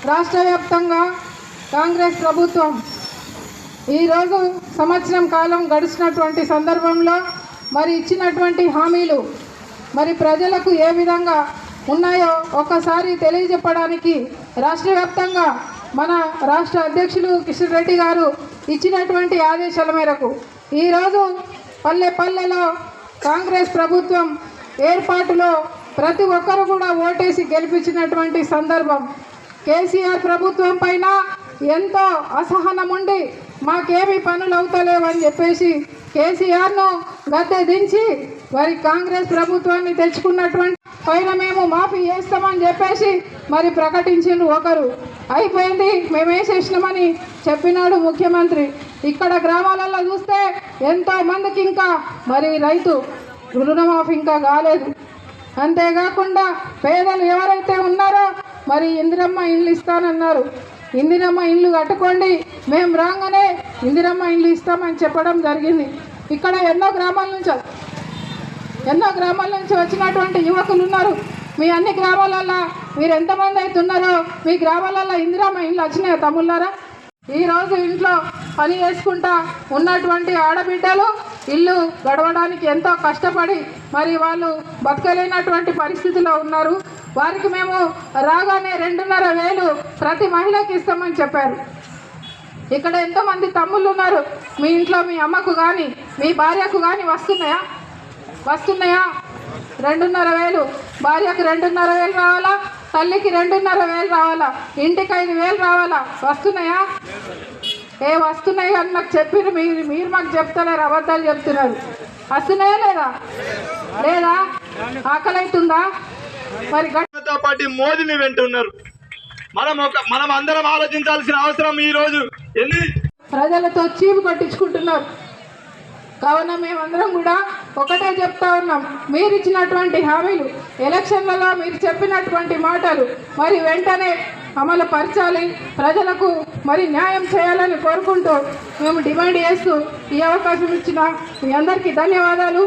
రాష్ట్ర వ్యాప్తంగా కాంగ్రెస్ ప్రభుత్వం ఈరోజు సంవత్సరం కాలం గడిచినటువంటి సందర్భంలో మరి ఇచ్చినటువంటి హామీలు మరి ప్రజలకు ఏ విధంగా ఉన్నాయో ఒకసారి తెలియజెప్పడానికి రాష్ట్ర వ్యాప్తంగా మన రాష్ట్ర అధ్యక్షులు కిషన్ రెడ్డి గారు ఇచ్చినటువంటి ఆదేశాల మేరకు ఈరోజు పల్లె పల్లెలో కాంగ్రెస్ ప్రభుత్వం ఏర్పాటులో ప్రతి ఒక్కరు కూడా ఓటేసి గెలిపించినటువంటి సందర్భం. కేసీఆర్ ప్రభుత్వం పైన ఎంతో అసహనం ఉండి మాకేమీ పనులు అవుతలేవని చెప్పేసి కేసీఆర్ను గద్దె దించి మరి కాంగ్రెస్ ప్రభుత్వాన్ని తెచ్చుకున్నటువంటి పైన మేము మాఫీ చేస్తామని చెప్పేసి మరి ప్రకటించిండ్రు. ఒకరు అయిపోయింది మేమేసేసినామని చెప్పినాడు ముఖ్యమంత్రి. ఇక్కడ గ్రామాలలో చూస్తే ఎంతో మందికి ఇంకా మరి రైతు రుణమాఫీ ఇంకా కాలేదు. అంతేకాకుండా పేదలు ఎవరైతే ఉన్నారో మరి ఇందిరమ్మ ఇండ్లు ఇస్తానన్నారు. ఇందిరమ్మ ఇండ్లు కట్టుకోండి, మేము రాగానే ఇందిరమ్మ ఇండ్లు ఇస్తామని చెప్పడం జరిగింది. ఇక్కడ ఎన్నో గ్రామాల నుంచి వచ్చినటువంటి యువకులు ఉన్నారు. మీ అన్ని గ్రామాలలో మీరు ఎంతమంది అయితే ఉన్నారో మీ గ్రామాలలో ఇందిరమ్మ ఇండ్లు వచ్చినాయా తమ్ముళ్ళారా? ఈరోజు ఇంట్లో పని చేసుకుంటా ఉన్నటువంటి ఆడబిడ్డలు ఇల్లు గడవడానికి ఎంతో కష్టపడి మరి వాళ్ళు బతకలేనటువంటి పరిస్థితిలో ఉన్నారు. వారికి మేము రాగానే 2,500 ప్రతి మహిళకి ఇస్తామని చెప్పారు. ఇక్కడ ఎంతోమంది తమ్ముళ్ళు ఉన్నారు. మీ ఇంట్లో మీ అమ్మకు కానీ మీ భార్యకు కానీ వస్తున్నాయా? 2,500 భార్యకు 2,500 రావాలా, తల్లికి 2,500 రావాలా, ఇంటికి 5,000 రావాలా? వస్తున్నాయా? వస్తున్నాయి కానీ నాకు చెప్పిన మీరు మాకు చెప్తలేరు, అబద్ధాలు చెప్తున్నారు. వస్తున్నాయా లేదా? ఆకలి అవుతుందా? మరి పార్టీ మోదీని వెంటున్నారు. మనం అందరం ఆలోచించాల్సిన అవసరం ఈ రోజు ప్రజలతో చీపు కొట్టించుకుంటున్నారు. కావున మేమందరం కూడా ఒకటే చెప్తా ఉన్నాం, మీరు ఇచ్చినటువంటి హామీలు ఎలక్షన్లలో మీరు చెప్పినటువంటి మాటలు మరి వెంటనే అమలు పరచాలి, ప్రజలకు మరి న్యాయం చేయాలని కోరుకుంటూ మేము డిమాండ్ చేస్తూ ఈ అవకాశం ఇచ్చిన మీ అందరికీ ధన్యవాదాలు.